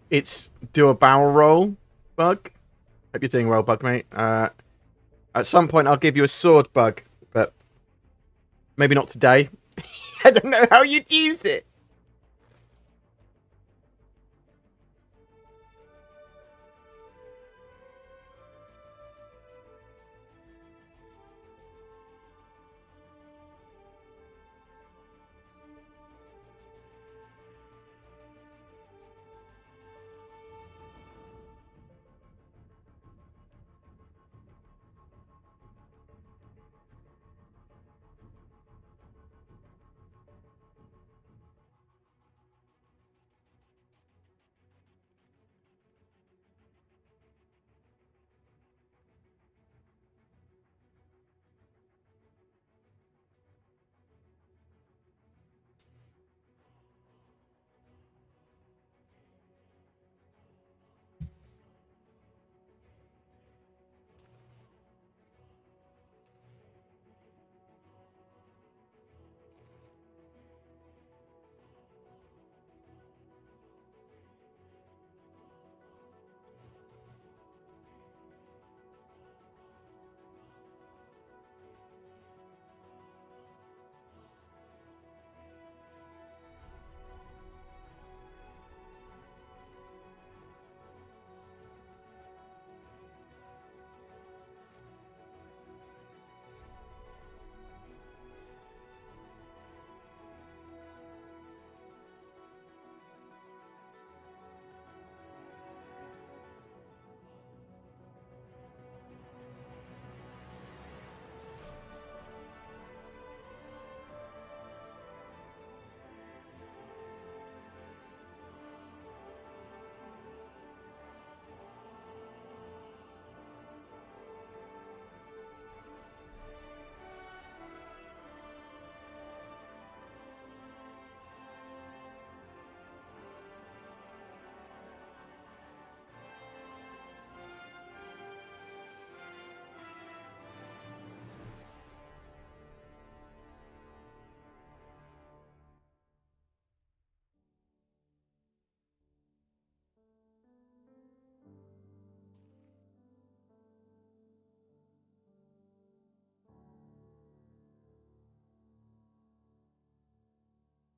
It's do a barrel roll, Bug. Hope you're doing well, Bug, mate. At some point, I'll give you a sword, Bug, but maybe not today. I don't know how you'd use it.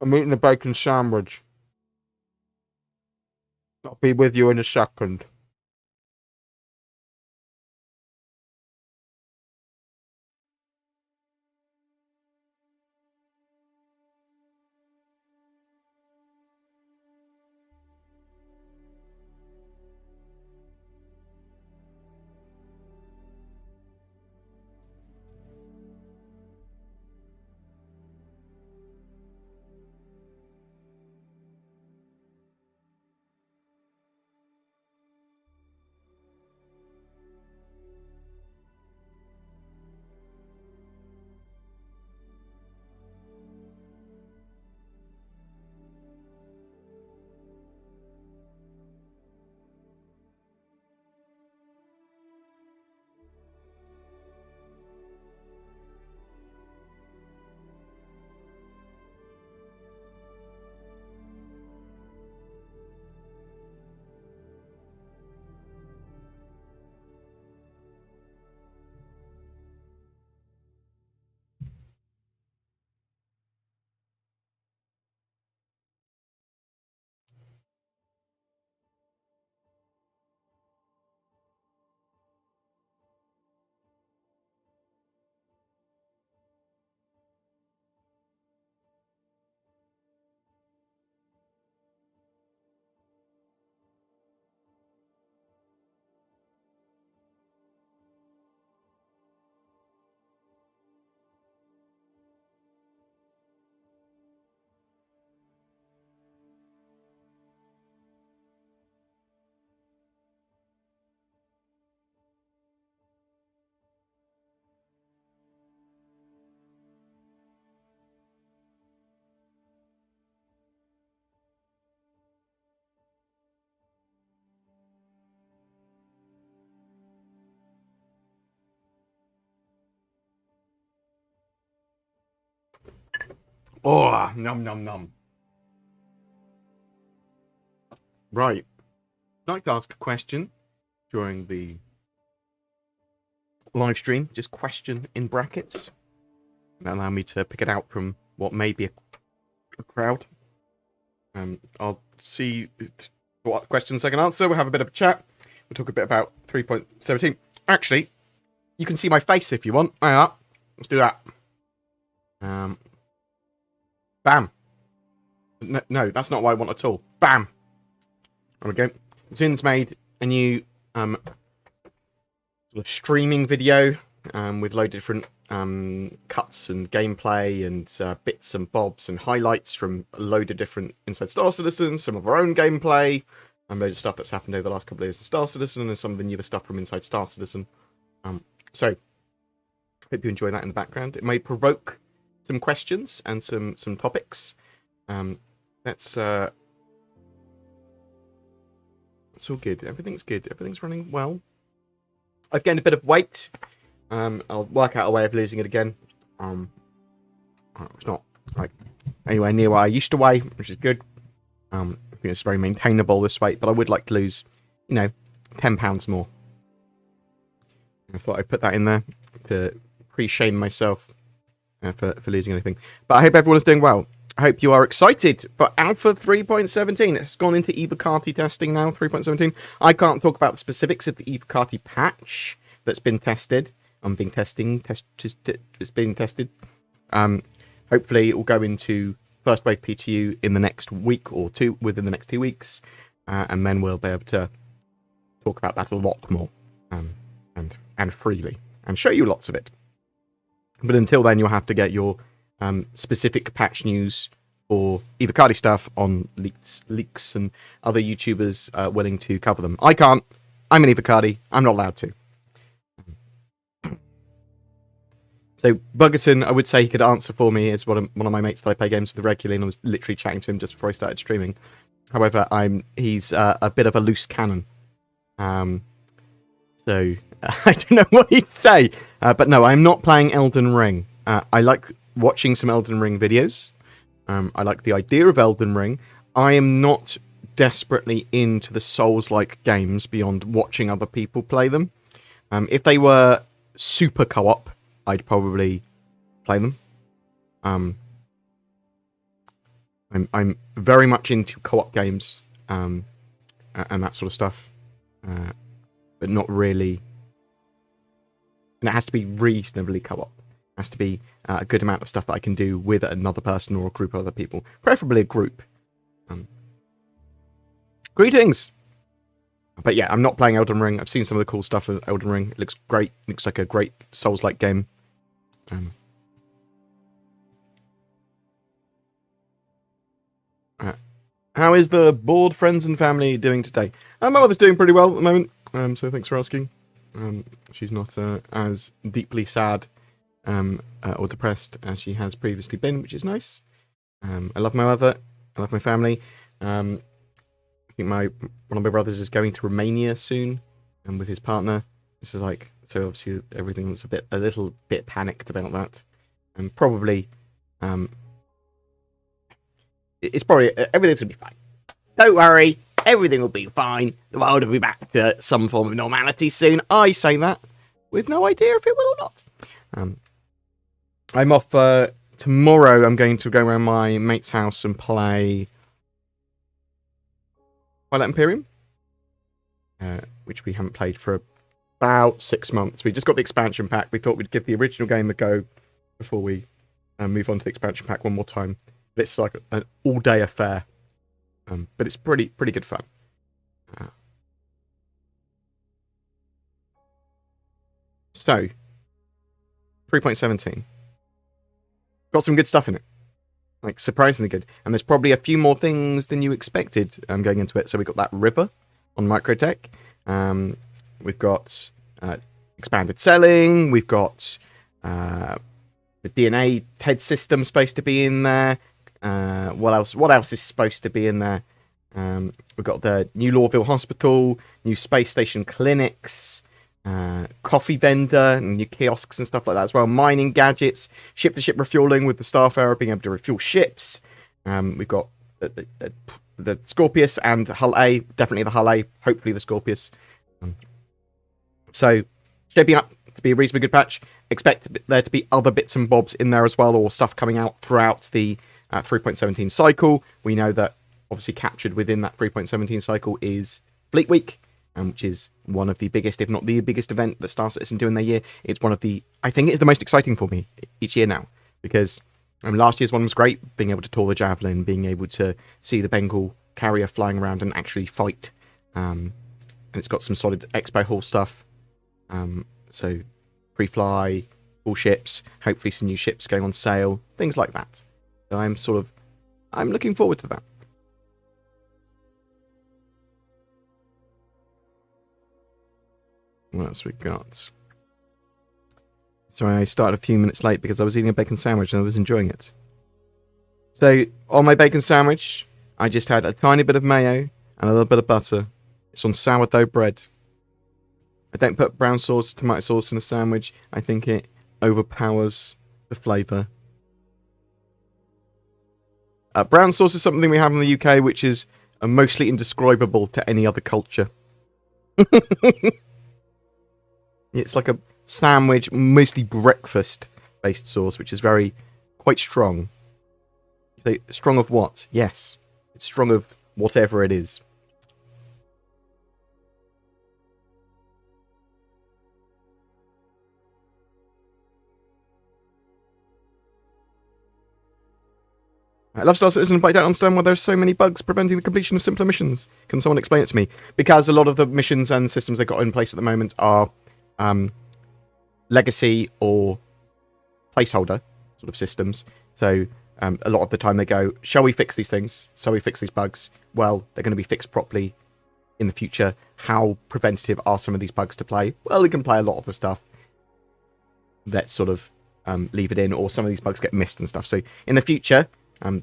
I'm eating a bacon sandwich. I'll be with you in a second. Oh, num num num. Right. like to ask a question during the live stream, just question in brackets. That'll allow me to pick it out from what may be a crowd. I'll see what questions I can answer. We'll have a bit of a chat. We'll talk a bit about 3.17. Actually, you can see my face if you want. Hang on. Let's do that. Bam. No, that's not what I want at all. Bam. There we go. Zin's made a new sort of streaming video with loads of different cuts and gameplay and bits and bobs and highlights from a load of different Inside Star Citizen, some of our own gameplay, and loads of stuff that's happened over the last couple of years in Star Citizen, and some of the newer stuff from Inside Star Citizen. So, hope you enjoy that in the background. It may provoke some questions and some topics. That's all good. Everything's good. Everything's running well. I've gained a bit of weight. I'll work out a way of losing it again. It's not like anywhere near what I used to weigh, which is good. I think it's very maintainable, this weight, but I would like to lose, 10 pounds more. I thought I'd put that in there to pre-shame myself for losing anything. But I hope everyone is doing well. I hope you are excited for Alpha 3.17. It's gone into Evocati testing now, 3.17. I can't talk about the specifics of the Evocati patch that's been tested. It's being tested. Hopefully it will go into first wave PTU in the next week or two, within the next 2 weeks. And then we'll be able to talk about that a lot more and freely and show you lots of it. But until then, you'll have to get your specific patch news or Evocati stuff on leaks and other YouTubers willing to cover them. I can't. I'm an Evocati. I'm not allowed to. So Buggerton, I would say he could answer for me as one of my mates that I play games with regularly, and I was literally chatting to him just before I started streaming. However, he's a bit of a loose cannon. So I don't know what he'd say. But no, I'm not playing Elden Ring. I like watching some Elden Ring videos. I like the idea of Elden Ring. I am not desperately into the Souls-like games beyond watching other people play them. If they were super co-op, I'd probably play them. I'm very much into co-op games and that sort of stuff, but not really. And it has to be reasonably co-op. It has to be a good amount of stuff that I can do with another person or a group of other people, preferably a group. Greetings. But yeah, I'm not playing Elden Ring. I've seen some of the cool stuff of Elden Ring. It looks great. It looks like a great Souls-like game. How is the bored friends and family doing today? My mother's doing pretty well at the moment, so thanks for asking. She's not as deeply sad or depressed as she has previously been, which is nice. I love my mother. I love my family. I think one of my brothers is going to Romania soon, with his partner. This is like, so obviously everything was a little bit panicked about that, and probably it's probably everything's gonna be fine. Don't worry, everything will be fine. The world will be back to some form of normality soon. I say that with no idea if it will or not. I'm off tomorrow. I'm going to go around my mate's house and play Twilight Imperium, which we haven't played for about 6 months. We just got the expansion pack. We thought we'd give the original game a go before we move on to the expansion pack one more time. But it's like an all-day affair, but it's pretty good fun. So, 3.17. Got some good stuff in it. Like, surprisingly good. And there's probably a few more things than you expected going into it. So we got that river on Microtech. We've got expanded selling. We've got the DNA TED system supposed to be in there. What else? What else is supposed to be in there? We've got the new Lawville Hospital, new space station clinics, coffee vendor, and new kiosks and stuff like that as well. Mining gadgets, ship-to-ship refueling with the Starfarer being able to refuel ships. We've got the Scorpius and Hull A. Definitely the Hull A. Hopefully the Scorpius. So, shaping up to be a reasonably good patch. Expect there to be other bits and bobs in there as well, or stuff coming out throughout the 3.17 cycle. We know that obviously captured within that 3.17 cycle is Fleet Week, which is one of the biggest, if not the biggest event that Star Citizen do in their year. It's one of the, I think it's the most exciting for me each year now, because last year's one was great, being able to tour the Javelin, being able to see the Bengal carrier flying around and actually fight. And it's got some solid Expo Hall stuff. So pre-fly, all ships, hopefully some new ships going on sale, things like that. So I'm looking forward to that. What else we got? Sorry, I started a few minutes late because I was eating a bacon sandwich and I was enjoying it. So, on my bacon sandwich, I just had a tiny bit of mayo and a little bit of butter. It's on sourdough bread. I don't put brown sauce, tomato sauce in a sandwich. I think it overpowers the flavour. Brown sauce is something we have in the UK, which is mostly indescribable to any other culture. It's like a sandwich, mostly breakfast-based sauce, which is quite strong. So, strong of what? Yes, it's strong of whatever it is. I love Star Citizen, but I don't understand why there's so many bugs preventing the completion of simpler missions. Can someone explain it to me? Because a lot of the missions and systems they've got in place at the moment are legacy or placeholder sort of systems. So a lot of the time they go, shall we fix these things? Shall we fix these bugs? Well, they're going to be fixed properly in the future. How preventative are some of these bugs to play? Well, we can play a lot of the stuff. Let's sort of leave it in, or some of these bugs get missed and stuff. So in the future,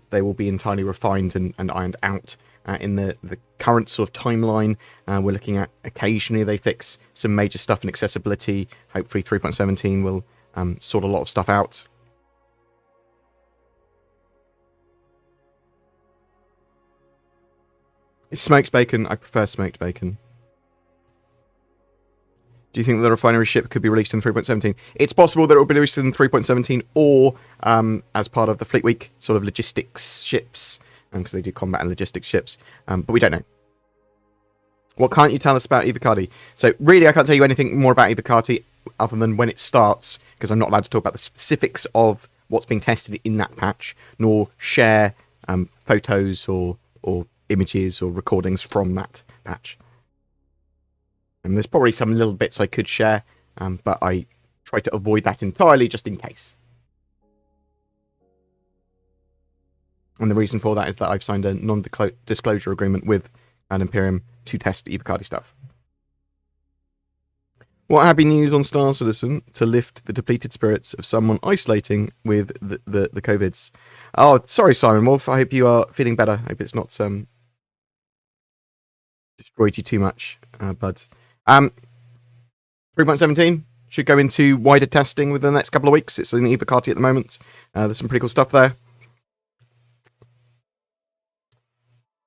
they will be entirely refined and ironed out. In the current sort of timeline, we're looking at occasionally they fix some major stuff in accessibility. Hopefully 3.17 will sort a lot of stuff out. It's smoked bacon. I prefer smoked bacon. Do you think that the refinery ship could be released in 3.17? It's possible that it will be released in 3.17 or as part of the Fleet Week sort of logistics ships, because they do combat and logistics ships, but we don't know. What can't you tell us about Evocati? So really I can't tell you anything more about Evocati other than when it starts, because I'm not allowed to talk about the specifics of what's being tested in that patch, nor share photos or images or recordings from that patch. And there's probably some little bits I could share, but I try to avoid that entirely just in case. And the reason for that is that I've signed a non-disclosure agreement with an Imperium to test Evocati stuff. What happy news on Star Citizen to lift the depleted spirits of someone isolating with the COVIDs? Oh, sorry, Simon Wolf. I hope you are feeling better. I hope it's not destroyed you too much, bud. 3.17 should go into wider testing within the next couple of weeks. It's in Evocati at the moment. There's some pretty cool stuff there.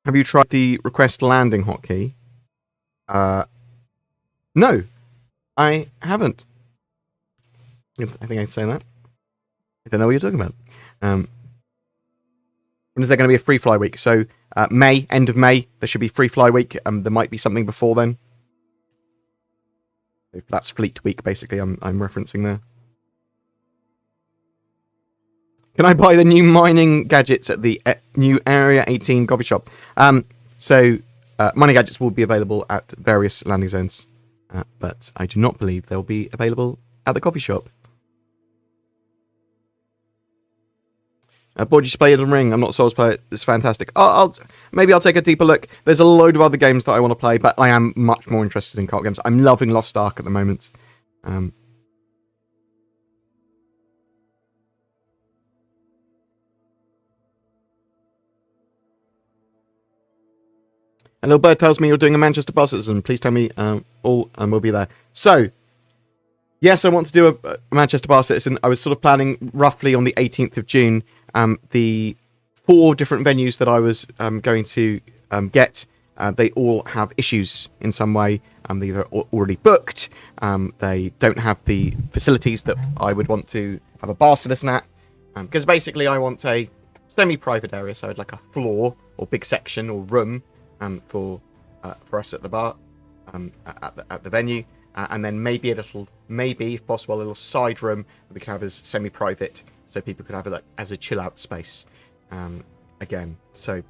Have you tried the request landing hotkey? No, I haven't. I think I'd say that. I don't know what you're talking about. When is there going to be a free fly week? So May, end of May, there should be free fly week. There might be something before then. If that's Fleet Week, basically, I'm referencing there. Can I buy the new mining gadgets at the new Area 18 coffee shop? So mining gadgets will be available at various landing zones, but I do not believe they'll be available at the coffee shop. Board, you play Elden Ring. I'm not a Souls player. It's fantastic. Maybe I'll take a deeper look. There's a load of other games that I want to play, but I am much more interested in cult games. I'm loving Lost Ark at the moment. A little bird tells me you're doing a Manchester Bar Citizen. Please tell me all, and we'll be there. So, yes, I want to do a Manchester Bar Citizen. I was sort of planning roughly on the 18th of June. The 4 different venues that I was going to get. They all have issues in some way. They're either already booked. They don't have the facilities that I would want to have a bar citizen at. Because basically I want a semi-private area, so I'd like a floor or big section or room for us at the bar, at the venue. And then maybe if possible, a little side room that we can have as semi-private, so people could have it as a chill-out space. Again, so...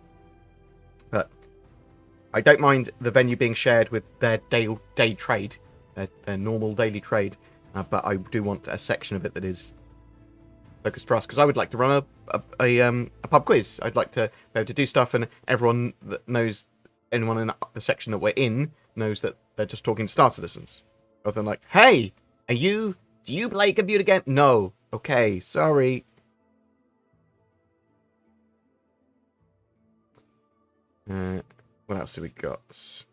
But I don't mind the venue being shared with their day trade, their normal daily trade, but I do want a section of it that is focused for us, because I would like to run a pub quiz. I'd like to be able to do stuff, and everyone that knows, anyone in the section that we're in, knows that they're just talking to Star Citizens. Rather than like, hey, do you play computer game? No. Okay, sorry. What else have we got?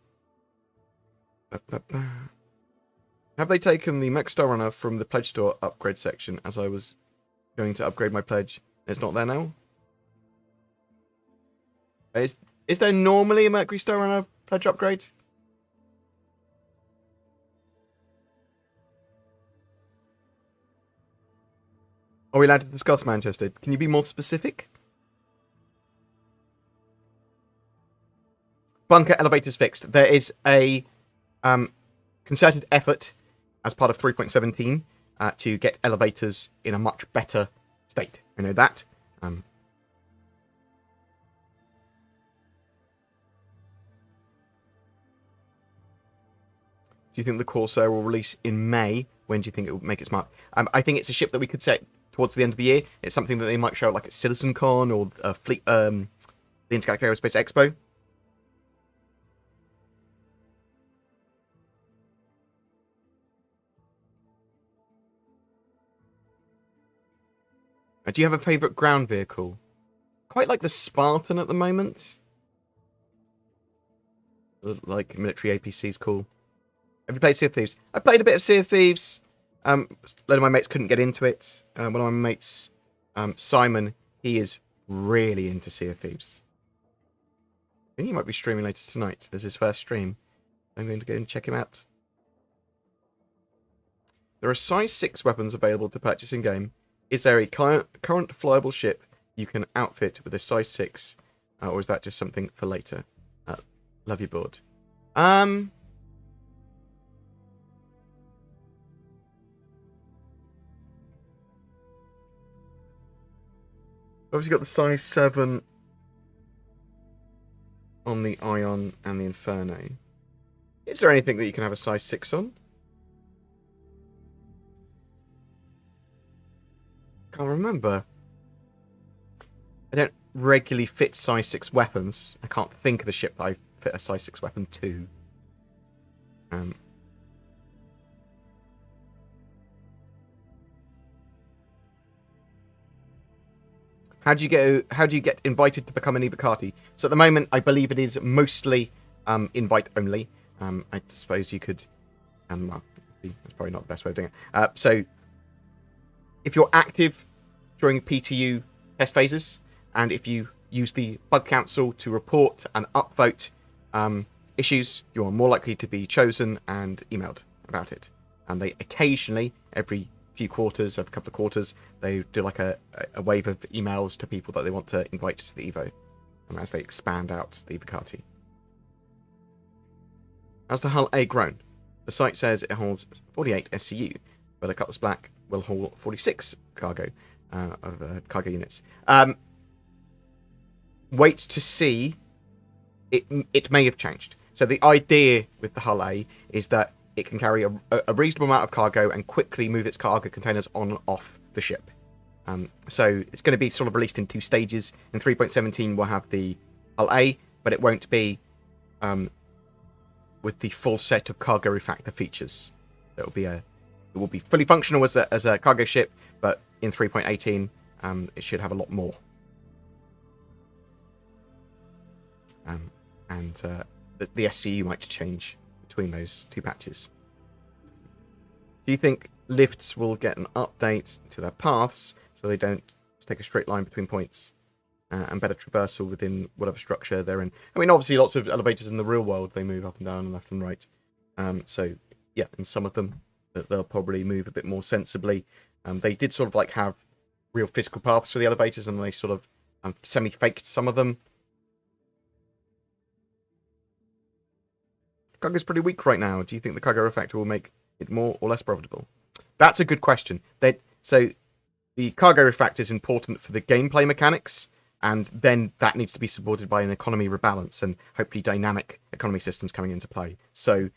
Have they taken the Mech Star Runner from the Pledge Store upgrade section, as I was going to upgrade my pledge? It's not there now? Is there normally a Mercury Star Runner pledge upgrade? Are we allowed to discuss Manchester? Can you be more specific? Bunker elevators fixed. There is a concerted effort as part of 3.17 to get elevators in a much better state. I know that. Do you think the Corsair will release in May? When do you think it will make its mark? I think it's a ship that we could set towards the end of the year. It's something that they might show like at CitizenCon or Fleet, the Intergalactic Aerospace Expo. Do you have a favourite ground vehicle? Quite like the Spartan at the moment. Like military APC is cool. Have you played Sea of Thieves? I played a bit of Sea of Thieves. A lot of my mates couldn't get into it. One of my mates, Simon, he is really into Sea of Thieves. I think he might be streaming later tonight as his first stream. I'm going to go and check him out. There are size 6 weapons available to purchase in-game. Is there a current flyable ship you can outfit with a size 6? Or is that just something for later? Love you, board. Obviously got the size 7 on the Ion and the Inferno. Is there anything that you can have a size 6 on? Can't remember. I don't regularly fit size 6 weapons. I can't think of a ship that I fit a size 6 weapon to. How do you get invited to become an Evocati? So at the moment, I believe it is mostly invite only. I suppose you could, well, that's probably not the best way of doing it. So if you're active during PTU test phases, and if you use the Bug Council to report and upvote issues, you are more likely to be chosen and emailed about it. And they occasionally, every few quarters, every couple of quarters, they do like a wave of emails to people that they want to invite to the Evo, as they expand out the Evocati. Has the Hull A grown? The site says it holds 48 SCU, but a Cutlass Black will hold 46 cargo cargo units. Wait to see. It may have changed. So the idea with the Hull A is that it can carry a reasonable amount of cargo and quickly move its cargo containers on and off the ship. So it's going to be sort of released in 2 stages. In 3.17, we'll have the Hull A, but it won't be with the full set of cargo refactor features. It will be fully functional as a cargo ship, but in 3.18, it should have a lot more. The SCU might change between those 2 patches. Do you think lifts will get an update to their paths so they don't take a straight line between points? and better traversal within whatever structure they're in. I mean, obviously, lots of elevators in the real world, they move up and down and left and right. So, yeah, in some of them, they'll probably move a bit more sensibly. They did sort of like have real physical paths for the elevators, and they sort of semi-faked some of them. Cargo's pretty weak right now. Do you think the cargo refactor will make it more or less profitable? That's a good question. So the cargo refactor is important for the gameplay mechanics, and then that needs to be supported by an economy rebalance and hopefully dynamic economy systems coming into play. So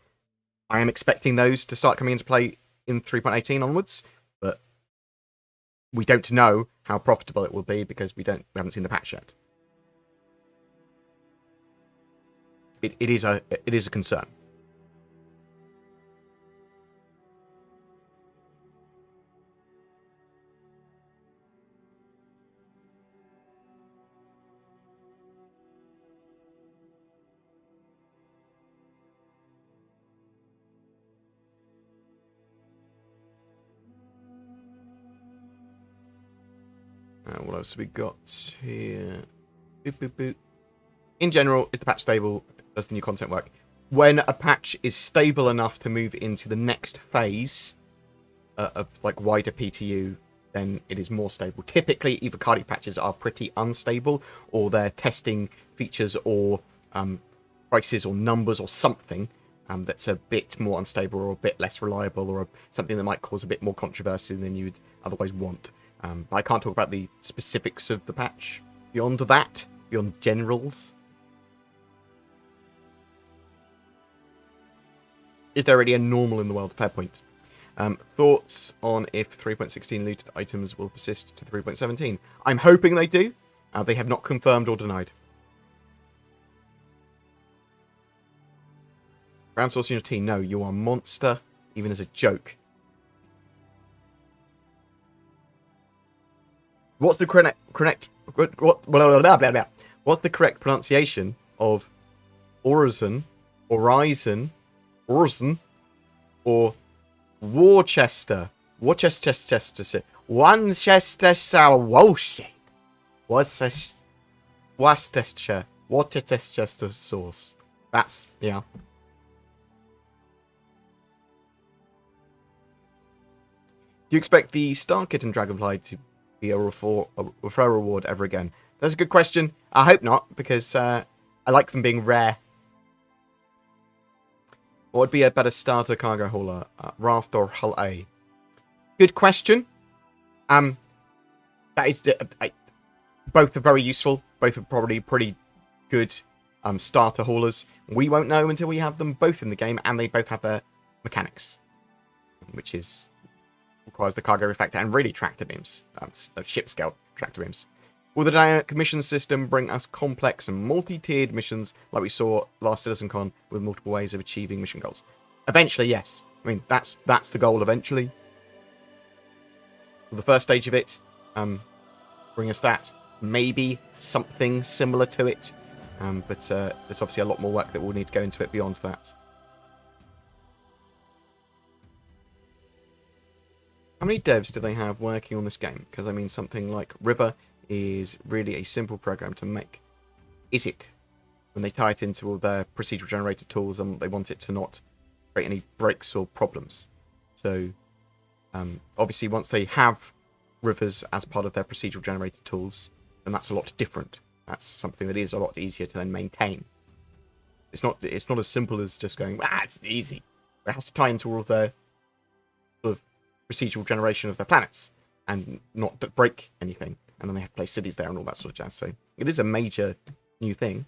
I am expecting those to start coming into play in 3.18 onwards, but we don't know how profitable it will be because we haven't seen the patch yet. It is a concern. What else have we got here? Boop, boop, boop. In general, is the patch stable? Does the new content work? When a patch is stable enough to move into the next phase of like wider PTU, then it is more stable. Typically, either cardiac patches are pretty unstable, or they're testing features or prices or numbers or something that's a bit more unstable or a bit less reliable, or something that might cause a bit more controversy than you'd otherwise want. But I can't talk about the specifics of the patch beyond that, beyond generals. Is there already a normal in the world? Fair point. Thoughts on if 3.16 looted items will persist to 3.17? I'm hoping they do. They have not confirmed or denied. Ground source unit T, no, you are a monster, even as a joke. What's the What's the correct pronunciation of Horizon, or Worcester? Worcestershire, Worcestershire, Worcestershire sauce. That's, yeah. Do you expect the Star Kitten Dragonfly to be a referral reward ever again? That's a good question. I hope not, because I like them being rare. What would be a better starter cargo hauler, Raft or Hull A? Good question. That is both are very useful. Both are probably pretty good starter haulers. We won't know until we have them both in the game, and they both have their mechanics, which requires the cargo refactor and really tractor beams, ship scale tractor beams. Will the dynamic mission system bring us complex and multi-tiered missions like we saw last CitizenCon with multiple ways of achieving mission goals? Eventually, yes. I mean, that's the goal eventually. For the first stage of it, bring us that. Maybe something similar to it. But there's obviously a lot more work that will need to go into it beyond that. How many devs do they have working on this game? Because, I mean, something like River is really a simple program to make. Is it? When they tie it into all their procedural generated tools and they want it to not create any breaks or problems. So, obviously, once they have Rivers as part of their procedural generated tools, then that's a lot different. That's something that is a lot easier to then maintain. It's not as simple as just going, it's easy. It has to tie into all of their sort of procedural generation of their planets and not break anything. And then they have to place cities there and all that sort of jazz. So it is a major new thing.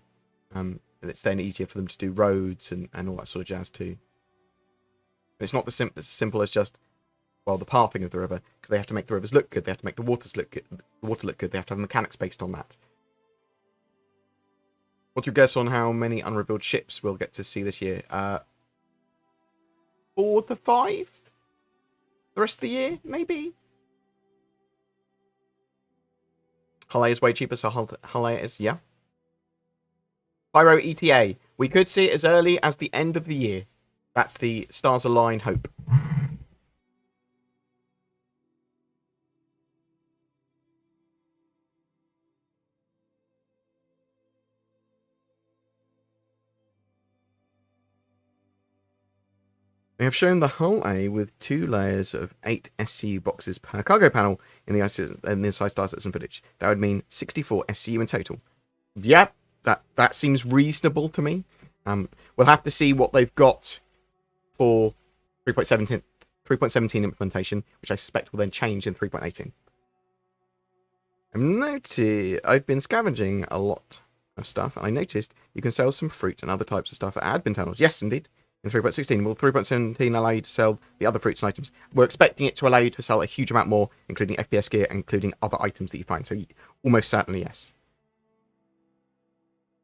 It's then easier for them to do roads and all that sort of jazz too. It's not as simple as just, well, the pathing of the river, because they have to make the rivers look good. They have to make the water look good. They have to have mechanics based on that. What's your guess on how many unrevealed ships we'll get to see this year? 4 to 5? The rest of the year, maybe? Hull A is way cheaper, so Hull A is, yeah. Pyro ETA. We could see it as early as the end of the year. That's the stars align hope. They have shown the hull A with 2 layers of 8 SCU boxes per cargo panel in the inside Star Citizen footage. That would mean 64 SCU in total. Yep, that seems reasonable to me. We'll have to see what they've got for 3.17 implementation, which I suspect will then change in 3.18. I've been scavenging a lot of stuff, and I noticed you can sell some fruit and other types of stuff at admin tunnels. Yes, indeed. In 3.16, will 3.17 allow you to sell the other fruits and items? We're expecting it to allow you to sell a huge amount more, including FPS gear, including other items that you find. So almost certainly yes.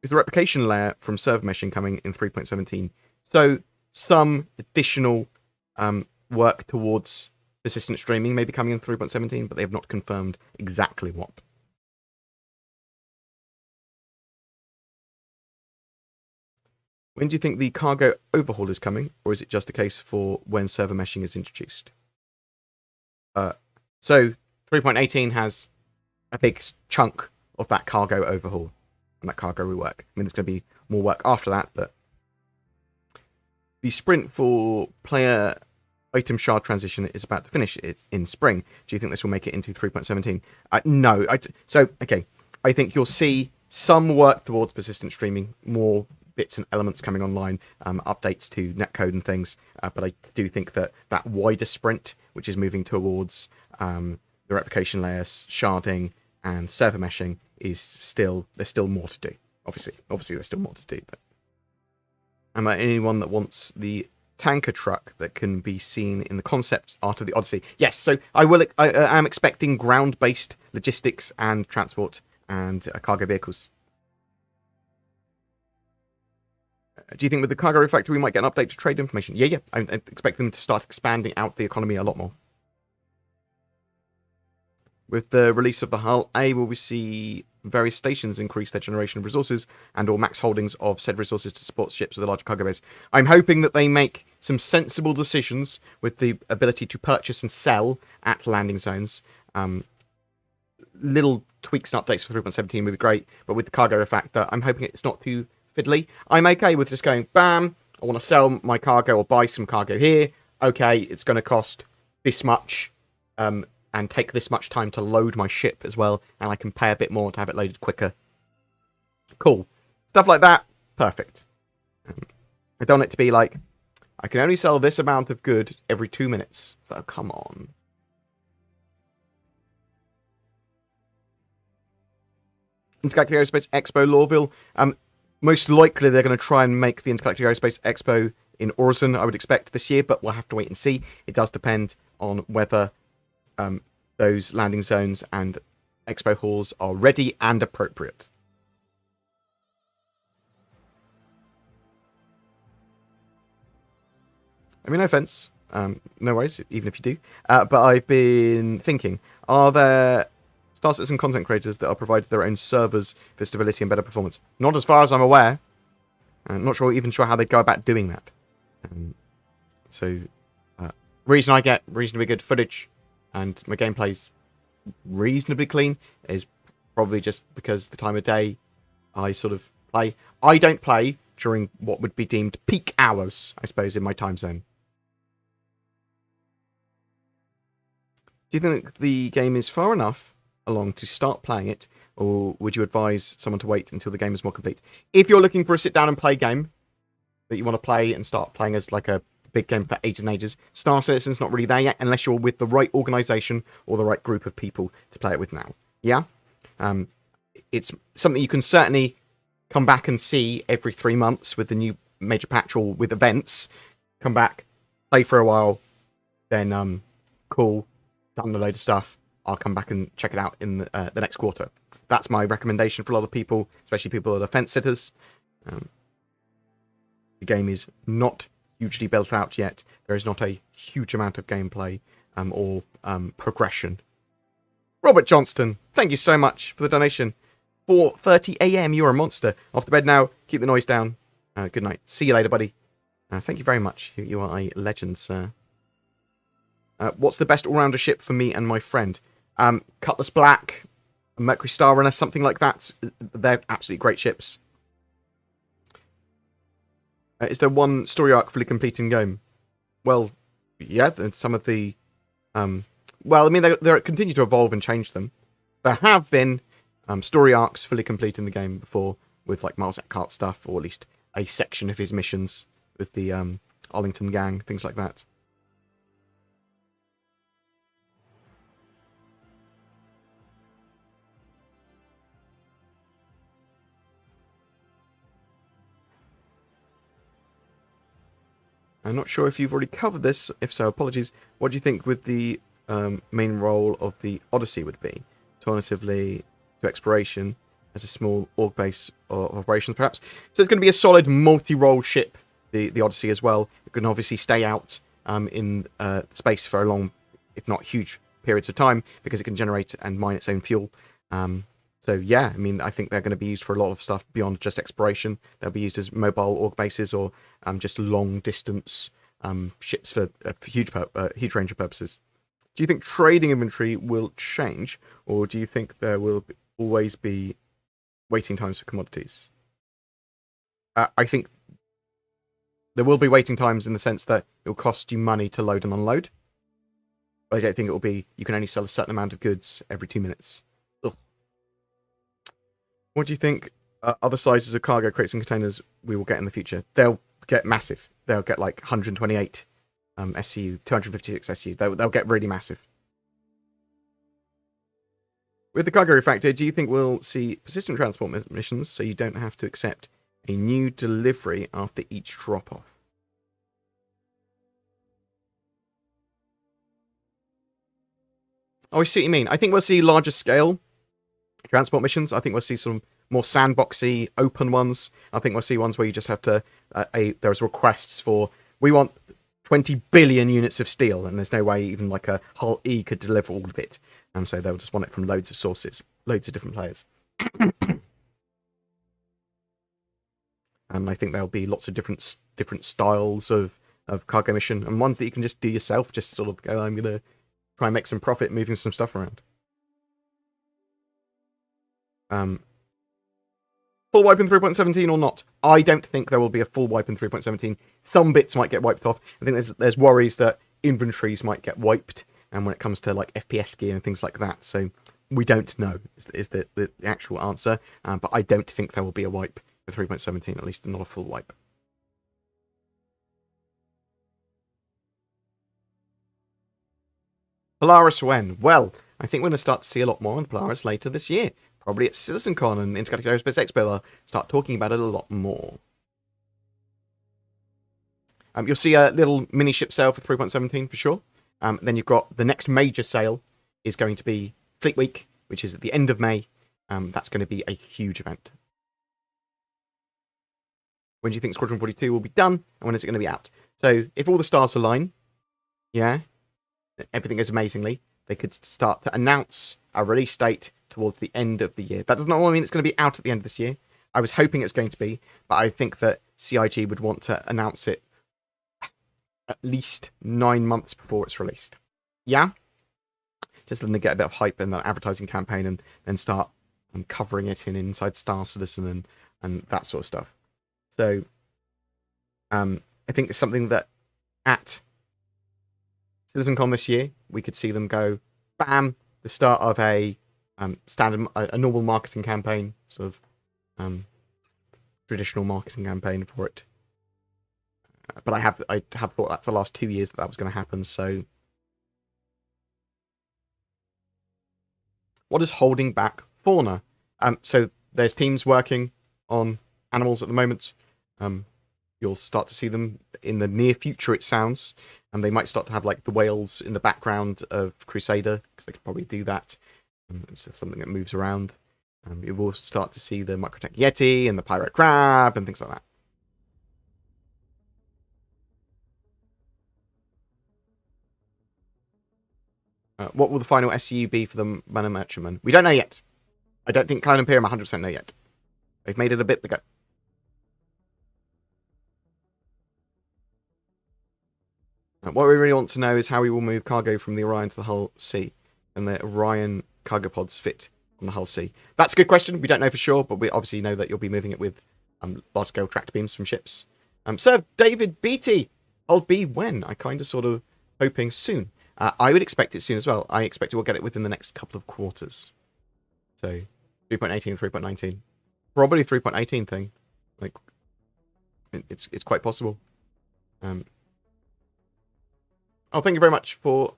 Is the replication layer from server meshing coming in 3.17? So some additional work towards persistent streaming may be coming in 3.17, but they have not confirmed exactly what. When do you think the cargo overhaul is coming, or is it just a case for when server meshing is introduced? So 3.18 has a big chunk of that cargo overhaul and that cargo rework. I mean, there's going to be more work after that, but the sprint for player item shard transition is about to finish it in spring. Do you think this will make it into 3.17? No. Okay. I think you'll see some work towards persistent streaming, more bits and elements coming online, updates to netcode and things. But I do think that wider sprint, which is moving towards the replication layers, sharding, and server meshing, there's still more to do. Obviously there's still more to do. But am I anyone that wants the tanker truck that can be seen in the concept art of the Odyssey? Yes. So I am expecting ground-based logistics and transport and cargo vehicles. Do you think with the cargo refactor we might get an update to trade information? Yeah. I expect them to start expanding out the economy a lot more. With the release of the Hull A, will we see various stations increase their generation of resources and or max holdings of said resources to support ships with a larger cargo base? I'm hoping that they make some sensible decisions with the ability to purchase and sell at landing zones. Little tweaks and updates for 3.17 would be great, but with the cargo refactor, I'm hoping it's not too fiddly. I'm okay with just going, bam, I want to sell my cargo or buy some cargo here. Okay, it's going to cost this much, and take this much time to load my ship as well, and I can pay a bit more to have it loaded quicker. Cool. Stuff like that, perfect. I don't want it to be like, I can only sell this amount of good every 2 minutes. So, come on. Intergalactic Aerospace Expo, Lorville. Most likely they're going to try and make the Intergalactic Aerospace Expo in Orson, I would expect, this year, but we'll have to wait and see. It does depend on whether those landing zones and expo halls are ready and appropriate. I mean, no offense. No worries, even if you do. But I've been thinking, are there Star Citizen content creators that are provided their own servers for stability and better performance? Not as far as I'm aware. I'm not even sure how they'd go about doing that. Reason I get reasonably good footage and my gameplay's reasonably clean is probably just because the time of day I sort of play. I don't play during what would be deemed peak hours, I suppose, in my time zone. Do you think the game is far enough along to start playing it, or would you advise someone to wait until the game is more complete? If you're looking for a sit-down and play game that you want to play and start playing as like a big game for ages and ages, Star Citizen's not really there yet, unless you're with the right organisation or the right group of people to play it with now. Yeah? It's something you can certainly come back and see every 3 months with the new major patch or with events. Come back, play for a while, then cool, done a load of stuff. I'll come back and check it out in the next quarter. That's my recommendation for a lot of people, especially people that are fence sitters. The game is not hugely built out yet. There is not a huge amount of gameplay or progression. Robert Johnston, thank you so much for the donation. 4:30 a.m. You're a monster. Off to bed now. Keep the noise down. Good night. See you later, buddy. Thank you very much. You are a legend, sir. What's the best all-rounder ship for me and my friend? Cutlass Black, Mercury Star Runner, something like that. They're absolutely great ships. Is there one story arc fully complete in game? well, yeah, and some of the well, I mean, they continue to evolve and change them. There have been story arcs fully complete in the game before with like Miles Eckhart stuff, or at least a section of his missions with the Arlington gang, things like that. I'm not sure if you've already covered this. If so, apologies. What do you think with the main role of the Odyssey would be? Alternatively to exploration as a small org base of operations, perhaps. So it's going to be a solid multi-role ship, the Odyssey as well. It can obviously stay out in space for a long, if not huge, periods of time because it can generate and mine its own fuel. So yeah, I mean, I think they're going to be used for a lot of stuff beyond just exploration. They'll be used as mobile org bases or just long distance ships for a huge range of purposes. Do you think trading inventory will change, or do you think there will always be waiting times for commodities? I think there will be waiting times in the sense that it will cost you money to load and unload. But I don't think it will be you can only sell a certain amount of goods every 2 minutes. Ugh. What do you think other sizes of cargo crates and containers we will get in the future? They'll get massive. They'll get like 128 SCU, 256 SCU. They'll get really massive. With the cargo refactor, do you think we'll see persistent transport missions so you don't have to accept a new delivery after each drop-off? Oh, I see what you mean. I think we'll see larger scale transport missions. I think we'll see some more sandboxy, open ones. I think we'll see ones where you just have to... there's requests for... We want 20 billion units of steel, and there's no way even like a Hull E could deliver all of it. And so they'll just want it from loads of sources, loads of different players. And I think there'll be lots of different styles of cargo mission, and ones that you can just do yourself, just sort of go, I'm going to try and make some profit moving some stuff around. Full wipe in 3.17 or not? I don't think there will be a full wipe in 3.17. Some bits might get wiped off. I think there's worries that inventories might get wiped, and when it comes to like FPS gear and things like that. So we don't know is the actual answer. But I don't think there will be a wipe for 3.17, at least not a full wipe. Polaris when? Well, I think we're going to start to see a lot more on Polaris later this year. Probably at CitizenCon and Intergalactic Aerospace Expo, they'll start talking about it a lot more. You'll see a little mini ship sale for 3.17 for sure. Then you've got the next major sale is going to be Fleet Week, which is at the end of May. That's going to be a huge event. When do you think Squadron 42 will be done? And when is it going to be out? So if all the stars align, yeah, everything goes amazingly, they could start to announce a release date towards the end of the year. That does not mean it's going to be out at the end of this year. I was hoping it was going to be, but I think that CIG would want to announce it at least 9 months before it's released. Yeah? Just then they get a bit of hype in that advertising campaign and then start covering it in Inside Star Citizen and that sort of stuff. So, I think it's something that at CitizenCon this year, we could see them go, bam, the start of a normal marketing campaign, sort of traditional marketing campaign for it. But I have thought that for the last 2 years that was going to happen. So, what is holding back Fauna? So there's teams working on animals at the moment. You'll start to see them in the near future, it sounds, and they might start to have like the whales in the background of Crusader because they could probably do that. It's just something that moves around. You will start to see the Microtech Yeti and the Pirate Crab and things like that. What will the final SCU be for the Man and Merchantman? We don't know yet. I don't think Klein Imperium 100% know yet. They've made it a bit bigger. What we really want to know is how we will move cargo from the Orion to the Hull C, and the Orion cargo pods fit on the Hull C. That's a good question. We don't know for sure, but we obviously know that you'll be moving it with large-scale tractor beams from ships. Sir David Beatty, I'll be when. I kind of sort of hoping soon. I would expect it soon as well. I expect we'll get it within the next couple of quarters. So 3.18, 3.19. Probably 3.18 thing. Like, it's quite possible. Oh, thank you very much for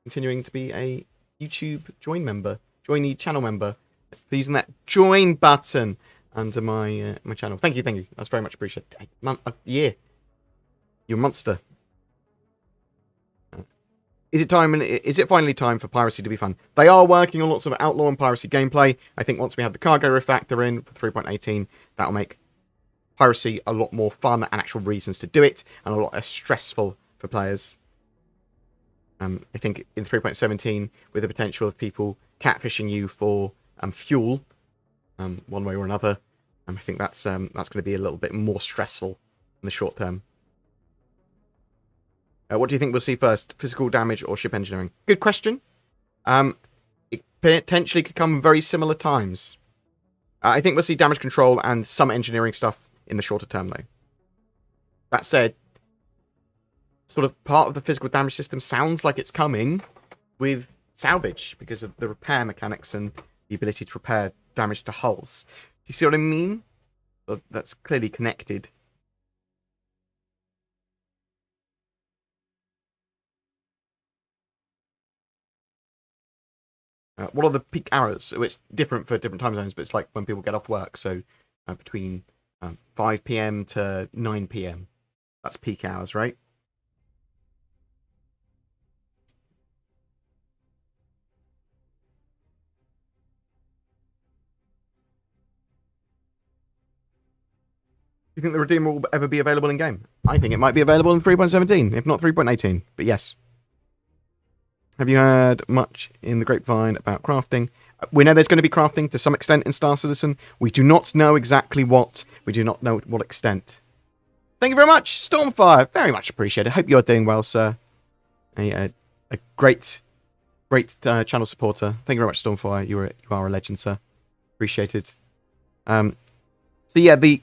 continuing to be a YouTube joiny channel member, for using that join button under my my channel. Thank you. That's very much appreciated. Yeah, you're a monster. Is it finally time for piracy to be fun? They are working on lots of outlaw and piracy gameplay. I think once we have the cargo refactor in for 3.18, that'll make piracy a lot more fun and actual reasons to do it, and a lot less stressful for players. I think in 3.17, with the potential of people catfishing you for fuel, one way or another, I think that's going to be a little bit more stressful in the short term. What do you think we'll see first? Physical damage or ship engineering? Good question. It potentially could come very similar times. I think we'll see damage control and some engineering stuff in the shorter term, though. That said, sort of part of the physical damage system sounds like it's coming with salvage because of the repair mechanics and the ability to repair damage to hulls. Do you see what I mean? Well, that's clearly connected. What are the peak hours? So it's different for different time zones, but it's like when people get off work. So between 5 p.m. to 9 p.m. That's peak hours, right? Do you think the Redeemer will ever be available in game? I think it might be available in 3.17, if not 3.18. But yes. Have you heard much in the grapevine about crafting? We know there's going to be crafting to some extent in Star Citizen. We do not know exactly what. We do not know what extent. Thank you very much, Stormfire. Very much appreciated. Hope you're doing well, sir. A great channel supporter. Thank you very much, Stormfire. You are a legend, sir. Appreciated. So yeah, the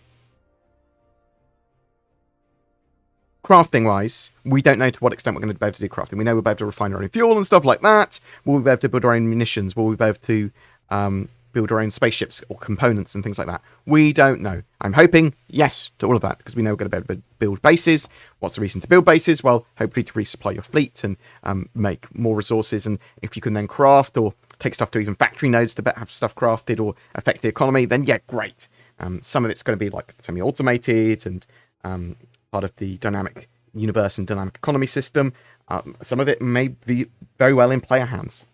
crafting wise, we don't know to what extent we're going to be able to do crafting. We know we'll be able to refine our own fuel and stuff like that. Will we be able to build our own munitions? Will we be able to build our own spaceships or components and things like that? We don't know. I'm hoping yes to all of that, because we know we're going to be able to build bases. What's the reason to build bases? Well, hopefully to resupply your fleet and make more resources. And if you can then craft or take stuff to even factory nodes to have stuff crafted or affect the economy, then yeah, great. Some of it's going to be like semi-automated and part of the dynamic universe and dynamic economy system. Some of it may be very well in player hands.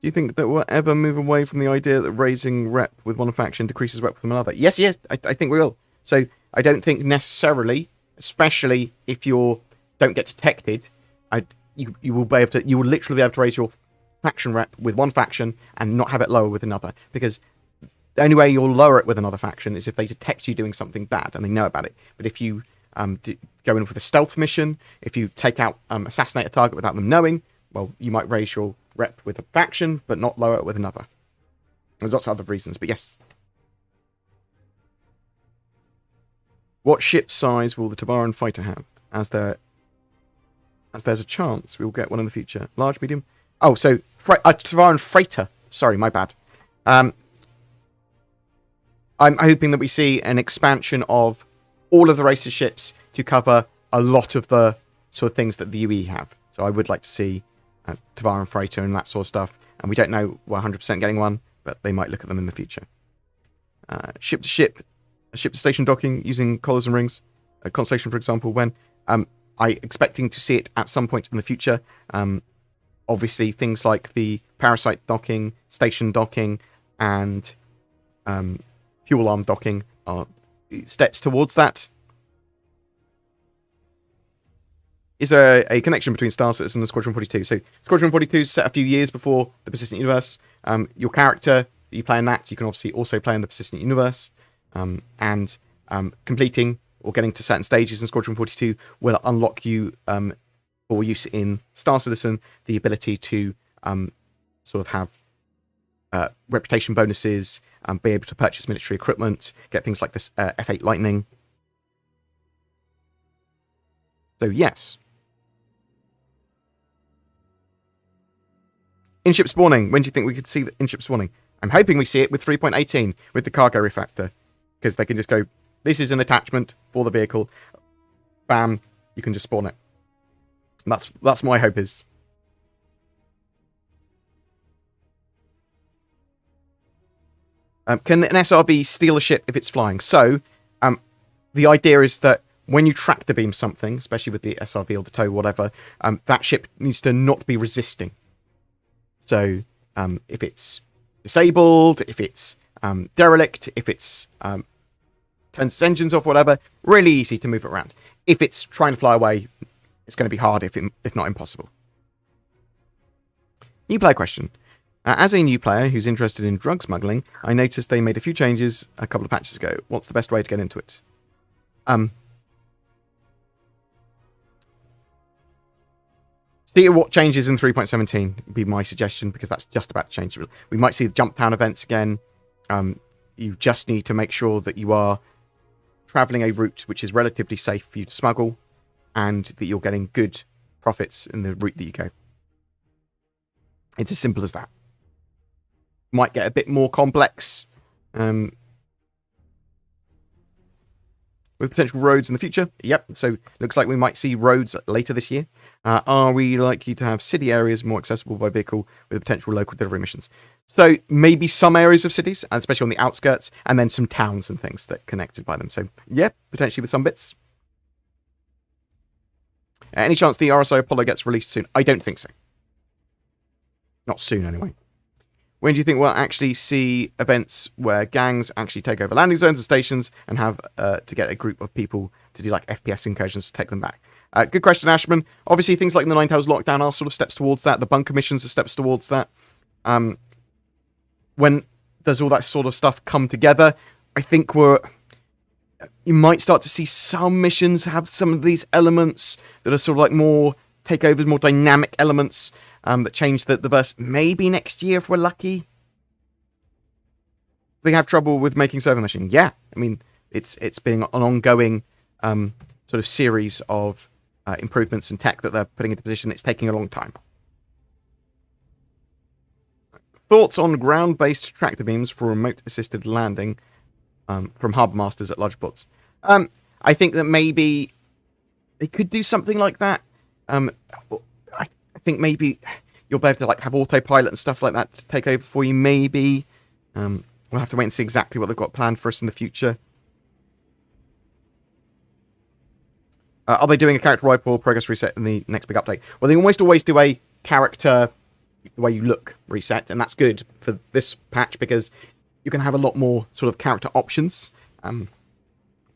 Do you think that we'll ever move away from the idea that raising rep with one faction decreases rep with another? Yes, I think we will. So I don't think necessarily, especially if you don't get detected, you will literally be able to raise your faction rep with one faction and not have it lower with another, because the only way you'll lower it with another faction is if they detect you doing something bad and they know about it. But if you go in with a stealth mission, if you take out assassinate a target without them knowing, well, you might raise your rep with a faction but not lower it with another. There's lots of other reasons, but yes. What ship size will the Tavaran fighter have? As there's a chance we will get one in the future. Large, medium? Oh, so Tavaran freighter. Sorry, my bad. I'm hoping that we see an expansion of all of the racer ships to cover a lot of the sort of things that the UE have. So I would like to see Tavaran freighter and that sort of stuff. And we don't know we're 100% getting one, but they might look at them in the future. Ship to ship, ship to station docking using collars and rings. Constellation, for example, when I expecting to see it at some point in the future. Obviously, things like the parasite docking, station docking, and fuel arm docking are steps towards that. Is there a connection between Star Citizen and Squadron 42? So Squadron 42 is set a few years before the Persistent Universe. Your character that you play in that, you can obviously also play in the Persistent Universe. And completing or getting to certain stages in Squadron 42 will unlock you, for use in Star Citizen, the ability to sort of have reputation bonuses, be able to purchase military equipment, get things like this F8 Lightning. So yes. In-ship spawning. When do you think we could see the in-ship spawning? I'm hoping we see it with 3.18 with the cargo refactor, because they can just go, this is an attachment for the vehicle. Bam, you can just spawn it. That's my hope is. Can an SRB steal a ship if it's flying? So, the idea is that when you tractor beam something, especially with the SRV or the tow, whatever, that ship needs to not be resisting. So, if it's disabled, if it's derelict, if it's turns its engines off, whatever, really easy to move it around. If it's trying to fly away, it's going to be hard, if not impossible. New player question. As a new player who's interested in drug smuggling, I noticed they made a few changes a couple of patches ago. What's the best way to get into it? See what changes in 3.17 would be my suggestion, because that's just about to change. We might see the jump town events again. You just need to make sure that you are travelling a route which is relatively safe for you to smuggle, and that you're getting good profits in the route that you go. It's as simple as that. Might get a bit more complex with potential roads in the future. Yep, so looks like we might see roads later this year. Are we likely to have city areas more accessible by vehicle with potential local delivery missions? So maybe some areas of cities, especially on the outskirts, and then some towns and things that are connected by them. So yeah, potentially with some bits. Any chance the RSO Apollo gets released soon? I don't think so. Not soon, anyway. When do you think we'll actually see events where gangs actually take over landing zones and stations and have to get a group of people to do like FPS incursions to take them back? Good question, Ashman. Obviously, things like the Nine Tails lockdown are sort of steps towards that. The bunker missions are steps towards that. When does all that sort of stuff come together? I think you might start to see some missions have some of these elements that are sort of like more takeovers, more dynamic elements that change the verse. Maybe next year if we're lucky. They have trouble with making server meshing. Yeah, I mean, it's been an ongoing sort of series of improvements in tech that they're putting into position. It's taking a long time. Thoughts on ground-based tractor beams for remote-assisted landing from harbour masters at large ports? I think that maybe they could do something like that. I think maybe you'll be able to like have autopilot and stuff like that to take over for you. Maybe we'll have to wait and see exactly what they've got planned for us in the future. Are they doing a character wipe or progress reset in the next big update? Well, they almost always do a character, the way you look, reset, and that's good for this patch because you can have a lot more sort of character options,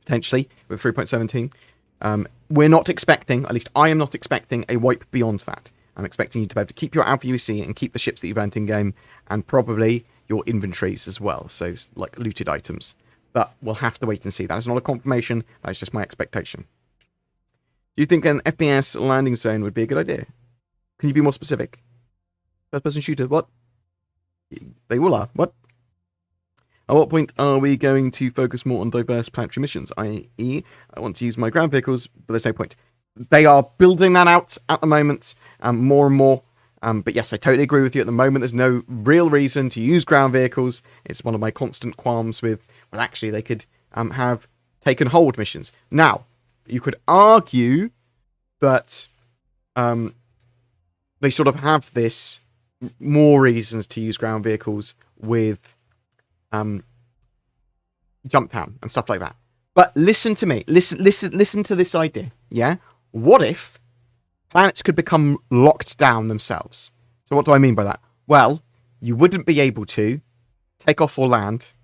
potentially, with 3.17. We're not expecting, at least I am not expecting, a wipe beyond that. I'm expecting you to be able to keep your Alpha UC and keep the ships that you've earned in-game, and probably your inventories as well, so like looted items. But we'll have to wait and see. That is not a confirmation, that is just my expectation. Do you think an FPS landing zone would be a good idea? Can you be more specific? First-person shooter, what? They all are, what? At what point are we going to focus more on diverse planetary missions, i.e. I want to use my ground vehicles, but there's no point. They are building that out at the moment, more and more. But yes, I totally agree with you. At the moment, there's no real reason to use ground vehicles. It's one of my constant qualms with, well, actually, they could have taken hold missions. Now, you could argue that they sort of have this more reasons to use ground vehicles with jump town and stuff like that. But listen to me. Listen to this idea. Yeah. What if planets could become locked down themselves? So what do I mean by that? Well, you wouldn't be able to take off or land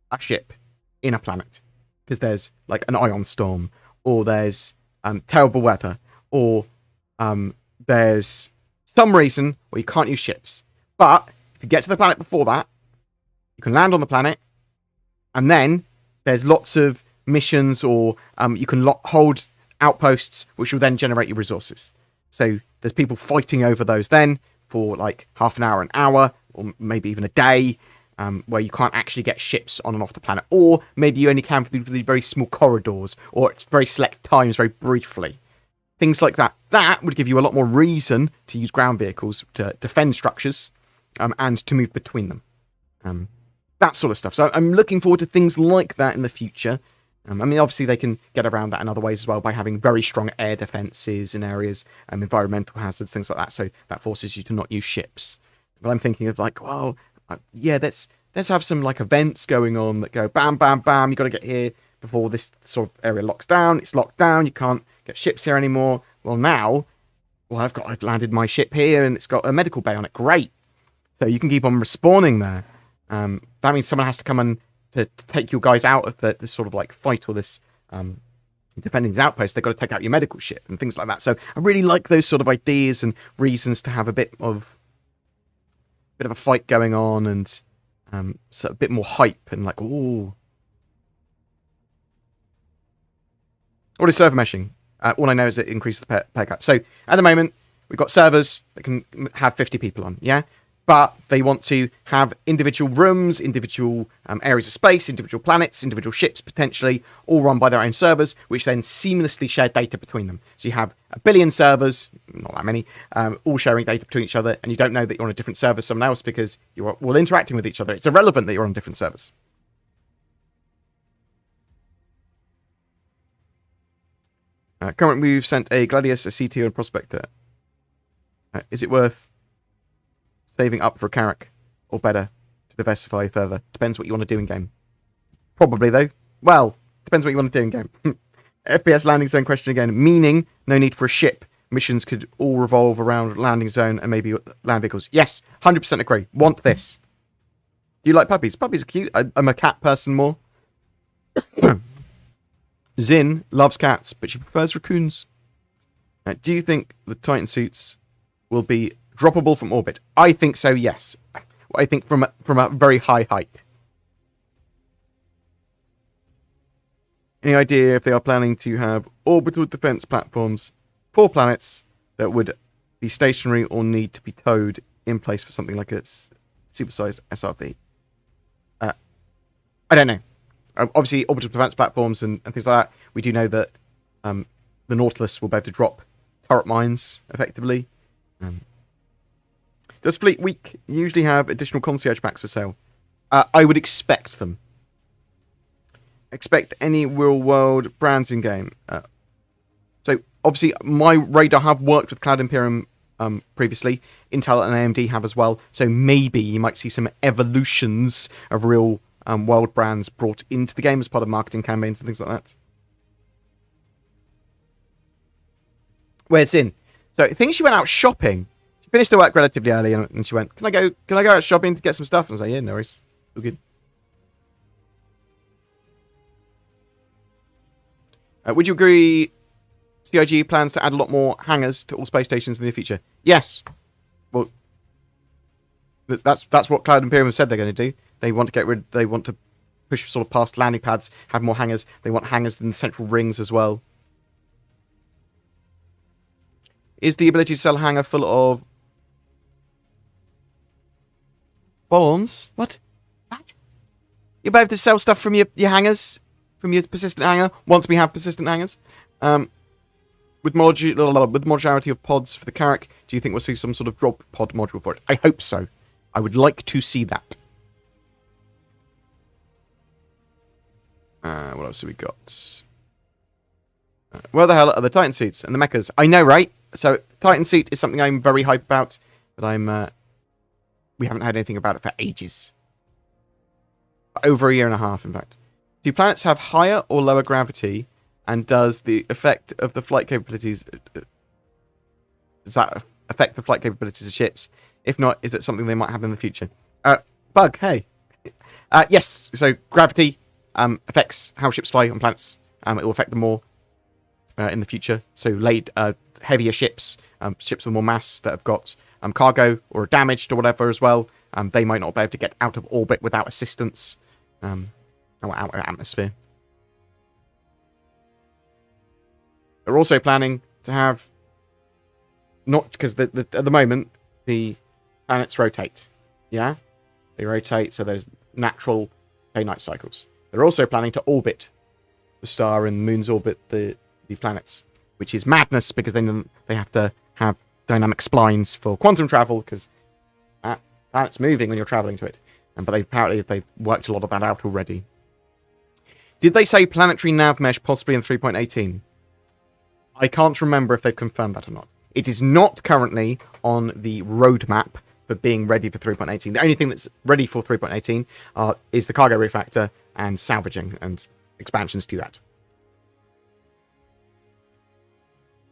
a ship in a planet because there's like an ion storm, or there's terrible weather, or there's some reason where you can't use ships. But if you get to the planet before that, you can land on the planet, and then there's lots of missions, or you can hold outposts, which will then generate your resources. So there's people fighting over those then for like half an hour, or maybe even a day, where you can't actually get ships on and off the planet. Or maybe you only can through the very small corridors, or at very select times, very briefly. Things like that. That would give you a lot more reason to use ground vehicles to defend structures, and to move between them. That sort of stuff. So I'm looking forward to things like that in the future. I mean, obviously they can get around that in other ways as well by having very strong air defences in areas, environmental hazards, things like that. So that forces you to not use ships. But I'm thinking of like, well, yeah, let's have some like events going on that go bam, bam, bam. You got to get here before this sort of area locks down. It's locked down. You can't get ships here anymore. Well, now, I've landed my ship here and it's got a medical bay on it. Great. So you can keep on respawning there. That means someone has to come and to take you guys out of this sort of like fight or this defending the outpost. They've got to take out your medical ship and things like that. So I really like those sort of ideas and reasons to have a bit of a fight going on, and so a bit more hype and like, ooh. What is server meshing? All I know is it increases the pair cap. So at the moment, we've got servers that can have 50 people on, yeah? But they want to have individual rooms, individual areas of space, individual planets, individual ships, potentially, all run by their own servers, which then seamlessly share data between them. So you have a billion servers, not that many, all sharing data between each other, and you don't know that you're on a different server as someone else because you're all interacting with each other. It's irrelevant that you're on different servers. Currently, we've sent a Gladius, a CTO, and a Prospector. Is it worth saving up for a Carrack, or better, to diversify further? Depends what you want to do in game. Probably, though. Well, depends what you want to do in game. FPS landing zone question again, meaning no need for a ship. Missions could all revolve around landing zone and maybe land vehicles. Yes, 100% agree. Want this. Do you like puppies? Puppies are cute. I'm a cat person more. Zin loves cats, but she prefers raccoons. Do you think the Titan suits will be droppable from orbit? I think so, yes. I think from a very high height. Any idea if they are planning to have orbital defense platforms for planets that would be stationary or need to be towed in place for something like a supersized SRV? I don't know. Obviously, orbital defense platforms and things like that, we do know that the Nautilus will be able to drop turret mines, effectively. Does Fleet Week usually have additional concierge packs for sale? I would expect them. Expect any real-world brands in-game. So, obviously, my radar have worked with Cloud Imperium previously. Intel and AMD have as well. So maybe you might see some evolutions of real world brands brought into the game as part of marketing campaigns and things like that. Where's in? So I think she went out shopping. She finished her work relatively early, and she went, "Can I go out shopping to get some stuff?" And I was like, "Yeah, no worries, all good." Would you agree? CIG plans to add a lot more hangars to all space stations in the future. Yes. Well, that's what Cloud Imperium said they're going to do. They want to get rid. They want to push sort of past landing pads, have more hangars. They want hangars in the central rings as well. Is the ability to sell a hangar full of bonds? What? You'll be able to sell stuff from your hangars, from your persistent hangar, once we have persistent hangars. With modularity of pods for the Carrack, do you think we'll see some sort of drop pod module for it? I hope so. I would like to see that. What else have we got? Where the hell are the Titan suits and the mechas? I know, right? So, Titan suit is something I'm very hype about, but we haven't had anything about it for ages. Over a year and a half, in fact. Do planets have higher or lower gravity? And does the effect of the flight capabilities... does that affect the flight capabilities of ships? If not, is that something they might have in the future? Bug, hey. Yes, so gravity affects how ships fly on planets. It will affect them more in the future. So heavier ships, ships with more mass that have got cargo or are damaged or whatever as well, they might not be able to get out of orbit without assistance or out of atmosphere. They're also planning to have, not because at the moment the planets rotate, Yeah? They rotate, so there's natural day-night cycles. They're also planning to orbit the star and the moons orbit the planets, which is madness because then they have to have dynamic splines for quantum travel because that planet's moving when you're traveling to it. But apparently they've worked a lot of that out already. Did they say planetary nav mesh possibly in 3.18? I can't remember if they've confirmed that or not. It is not currently on the roadmap for being ready for 3.18. The only thing that's ready for 3.18 is the cargo refactor and salvaging and expansions to that.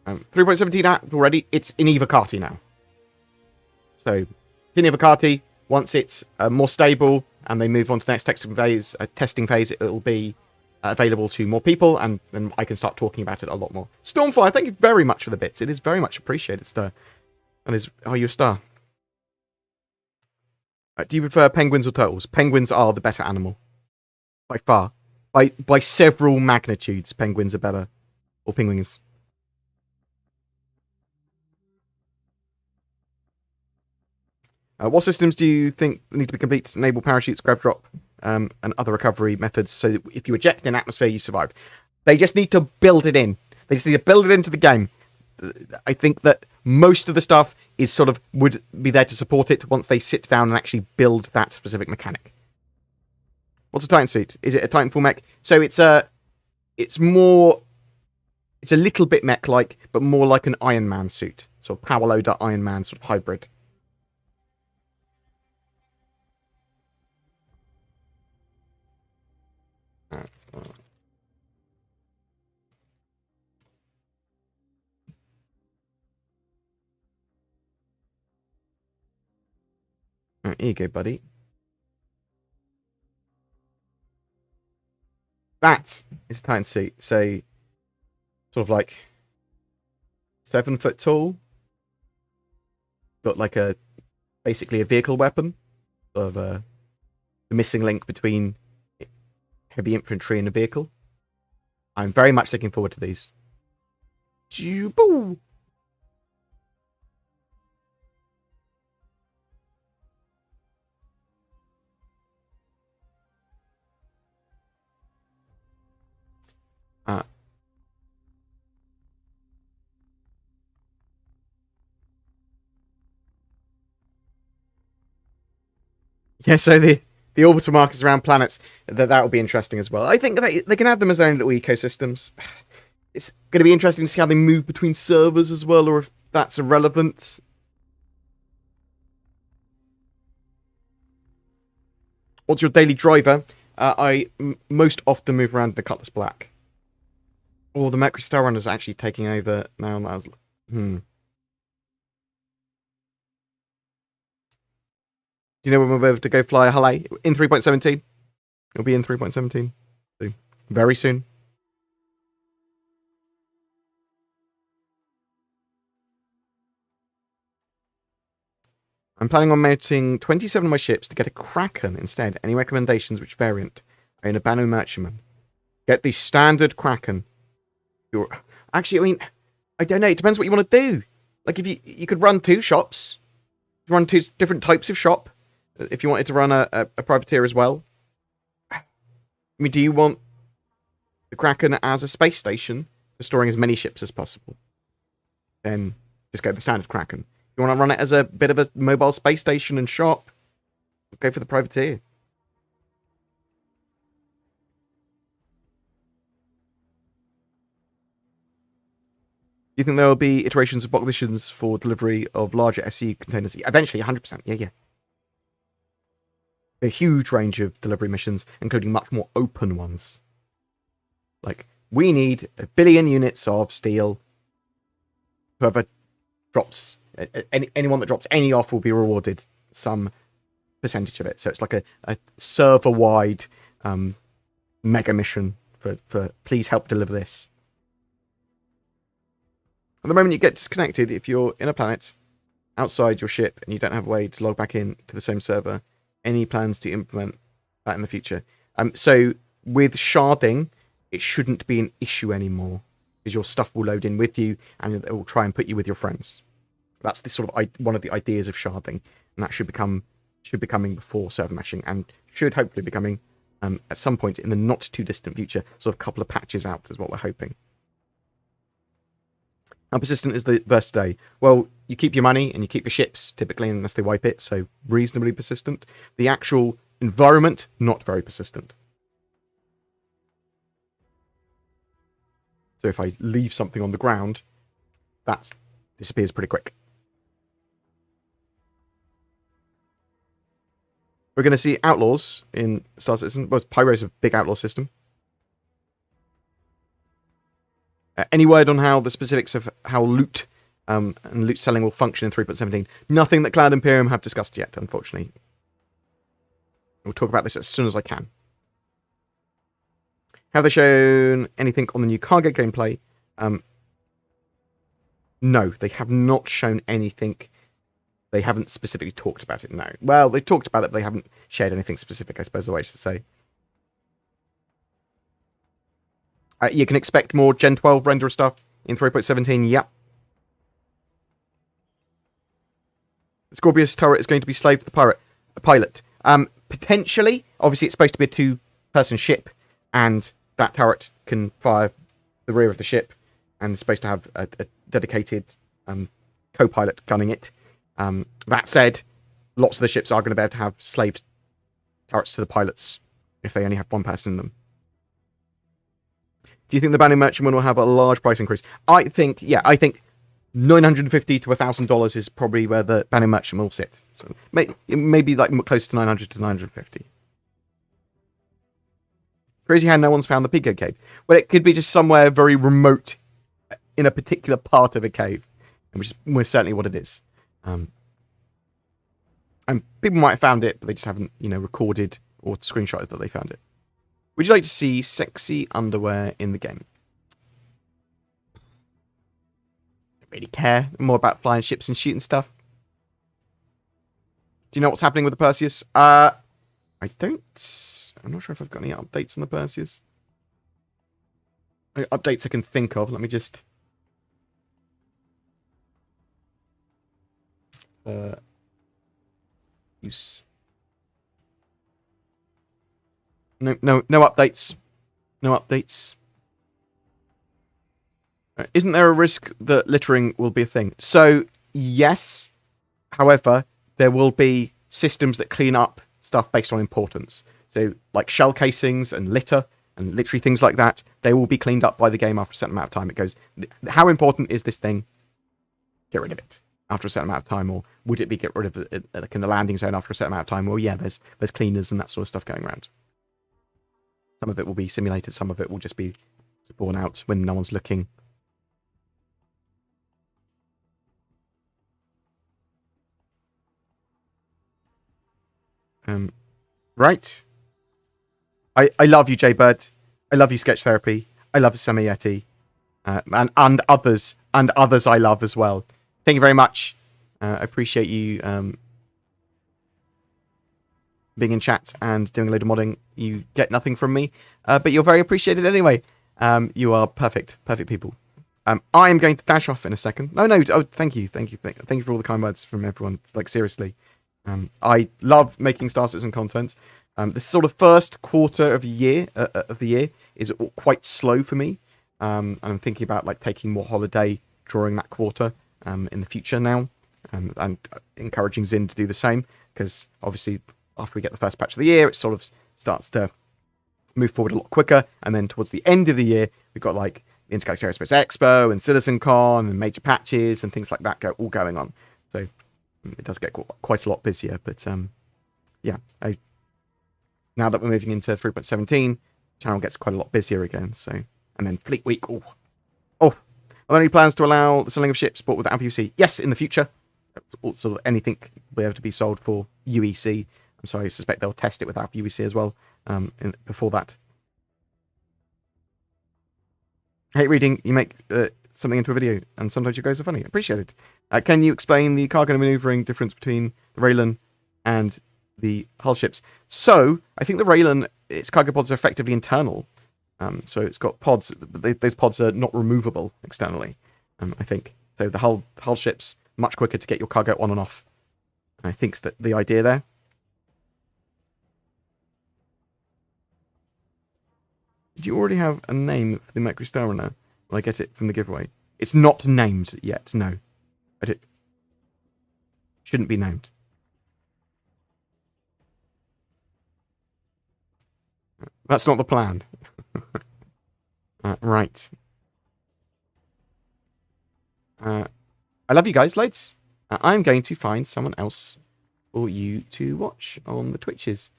3.17 already. It's in Evocati now. So it's in Evocati. Once it's more stable and they move on to the next testing phase, it will be available to more people, and then I can start talking about it a lot more. Stormfire, thank you very much for the bits. It is very much appreciated, Star. Are you a star? Do you prefer penguins or turtles? Penguins are the better animal. By far. By several magnitudes, penguins are better. Or penguins. What systems do you think need to be complete to enable parachutes, grab drop, and other recovery methods so that if you eject in atmosphere, you survive? They just need to build it in. They just need to build it into the game. I think that most of the stuff is would be there to support it once they sit down and actually build that specific mechanic. What's a Titan suit? Is it a Titanfall mech? So it's a little bit mech-like, but more like an Iron Man suit. So power loader Iron Man sort of hybrid. Here you go, buddy. That is a Titan suit. So, sort of like 7 foot tall. Got like basically a vehicle weapon. Of the missing link between heavy infantry and a vehicle. I'm very much looking forward to these. Boo! Yeah, so the orbital markers around planets, that will be interesting as well. I think they can have them as their own little ecosystems. It's going to be interesting to see how they move between servers as well, or if that's irrelevant. What's your daily driver? I most often move around the Cutlass Black. Oh, the Mercury Star Runner's actually taking over now. That was... Do you know when we'll be able to go fly a Halle? In 3.17. It'll be in 3.17. So, very soon. I'm planning on mounting 27 of my ships to get a Kraken instead. Any recommendations? Which variant? I own a Banu Merchantman. Get the standard Kraken. Actually, I mean, I don't know. It depends what you want to do. Like, if you could run 2 shops. Run 2 different types of shop. If you wanted to run a privateer as well. I mean, do you want the Kraken as a space station for storing as many ships as possible? Then just go the standard Kraken. If you want to run it as a bit of a mobile space station and shop, go for the privateer. Do you think there will be iterations of box missions for delivery of larger SE containers? Eventually, 100%. Yeah. A huge range of delivery missions, including much more open ones. Like, we need 1 billion units of steel. Whoever drops, anyone that drops any off will be rewarded some percentage of it. So it's like a server-wide mega mission for please help deliver this. At the moment you get disconnected, if you're in a planet outside your ship and you don't have a way to log back in to the same server, any plans to implement that in the future? So with sharding, it shouldn't be an issue anymore because your stuff will load in with you and it will try and put you with your friends. That's the sort of one of the ideas of sharding, and that should become should be coming before server meshing, and should hopefully be coming at some point in the not too distant future. Sort of a couple of patches out is what we're hoping. How persistent is the verse today? Well, you keep your money and you keep your ships, typically, unless they wipe it, so reasonably persistent. The actual environment, not very persistent. So if I leave something on the ground, that disappears pretty quick. We're going to see outlaws in Star Citizen. Well, Pyro's a big outlaw system. Any word on how the specifics of how loot and loot selling will function in 3.17? Nothing that Cloud Imperium have discussed yet, unfortunately. We'll talk about this as soon as I can. Have they shown anything on the new cargo gameplay? No, they have not shown anything. They haven't specifically talked about it, no. Well, they talked about it, but they haven't shared anything specific, I suppose, the way to say. You can expect more Gen 12 render stuff in 3.17, yep. The Scorpius turret is going to be slave to the pilot. Potentially, obviously it's supposed to be a two-person ship, and that turret can fire the rear of the ship, and it's supposed to have a dedicated co-pilot gunning it. That said, lots of the ships are going to be able to have slave turrets to the pilots if they only have one person in them. Do you think the Bounty Merchant one will have a large price increase? I think $950 to $1,000 is probably where the Bounty Merchant will sit. So maybe like close to 900 to 950. Crazy how no one's found the Pico Cave. Well, it could be just somewhere very remote in a particular part of a cave, which is most certainly what it is. And people might have found it, but they just haven't, recorded or screenshotted that they found it. Would you like to see sexy underwear in the game? Don't really care. More about flying ships and shooting stuff. Do you know what's happening with the Perseus? I don't. I'm not sure if I've got any updates on the Perseus. Updates I can think of. Let me just... use... No updates. No updates. Isn't there a risk that littering will be a thing? So, yes. However, there will be systems that clean up stuff based on importance. So, like shell casings and litter and literally things like that, they will be cleaned up by the game after a certain amount of time. It goes, how important is this thing? Get rid of it after a certain amount of time. Or would it be get rid of it like in the landing zone after a certain amount of time? Well, yeah, there's cleaners and that sort of stuff going around. Some of it will be simulated, some of it will just be spawn out when no one's looking. Right. I love you, Jaybird. I love you, Sketch Therapy. I love Semi Yeti. And others I love as well. Thank you very much. I appreciate you being in chat and doing a load of modding. You get nothing from me, but you're very appreciated anyway. You are perfect people. I am going to dash off in a second. Oh, thank you for all the kind words from everyone. Like, seriously. I love making Star Citizen content. This sort of first quarter of the year is quite slow for me. And I'm thinking about like taking more holiday during that quarter in the future now, and encouraging Zin to do the same, because obviously after we get the first patch of the year, it sort of starts to move forward a lot quicker, and then towards the end of the year, we've got like the Intergalactic Aerospace Expo and CitizenCon and major patches and things like that all going on. So it does get quite a lot busier, but yeah, now that we're moving into 3.17, the channel gets quite a lot busier again. So, and then Fleet Week. Oh, are there any plans to allow the selling of ships bought without UEC? Yes, in the future. Sort of anything will be able to be sold for UEC. So I suspect they'll test it without UEC as well before that. I hate reading. You make something into a video, and sometimes your guys are funny. Appreciate it. Can you explain the cargo maneuvering difference between the Raylan and the hull ships? So I think the Raylan, its cargo pods are effectively internal. So it's got pods. Those pods are not removable externally. I think so. The hull ships much quicker to get your cargo on and off. I think that's the idea there. Did you already have a name for the Mercury Star Runner? Will I get it from the giveaway? It's not named yet, no. It shouldn't be named. That's not the plan. Right. I love you guys, loads. I'm going to find someone else for you to watch on the Twitches,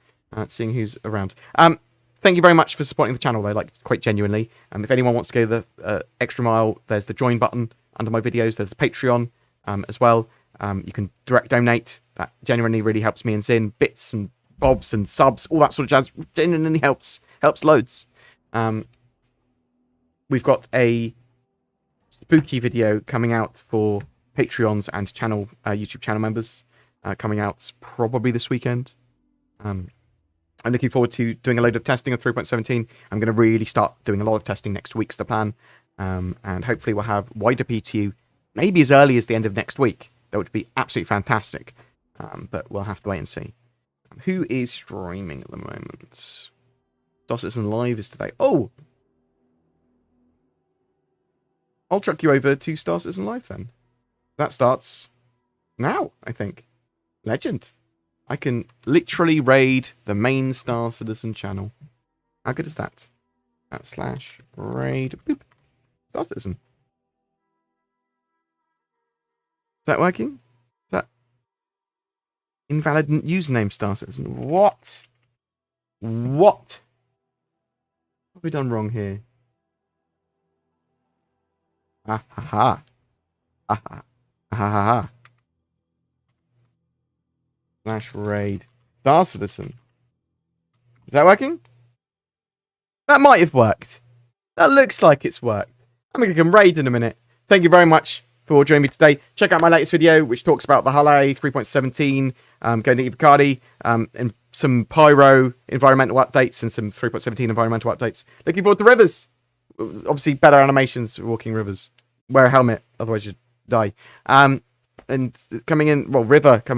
seeing who's around. Thank you very much for supporting the channel, though, like, quite genuinely. If anyone wants to go the extra mile, there's the join button under my videos. There's the Patreon as well. You can direct donate. That genuinely really helps me and Zin. Bits and bobs and subs, all that sort of jazz genuinely helps loads. We've got a spooky video coming out for Patreons and YouTube channel members, coming out probably this weekend. I'm looking forward to doing a load of testing of 3.17. I'm going to really start doing a lot of testing next week's the plan. And hopefully we'll have wider PTU maybe as early as the end of next week. That would be absolutely fantastic. But we'll have to wait and see. Who is streaming at the moment? Star Citizen Live is today. Oh! I'll chuck you over to Star Citizen Live then. That starts now, I think. Legend. I can literally raid the main Star Citizen channel. How good is that? / raid. Boop. Star Citizen. Is that working? Is that invalid username Star Citizen? What? What have we done wrong here? Ah ha ha. Ah ha ha ha. / raid Star Citizen. Is that working? That might have worked. That looks like it's worked. I'm going to come raid in a minute. Thank you very much for joining me today. Check out my latest video, which talks about the Halle 3.17, going to Ivacadi, and some Pyro environmental updates and some 3.17 environmental updates. Looking forward to rivers. Obviously, better animations walking rivers. Wear a helmet, otherwise you die. And coming in, well, river coming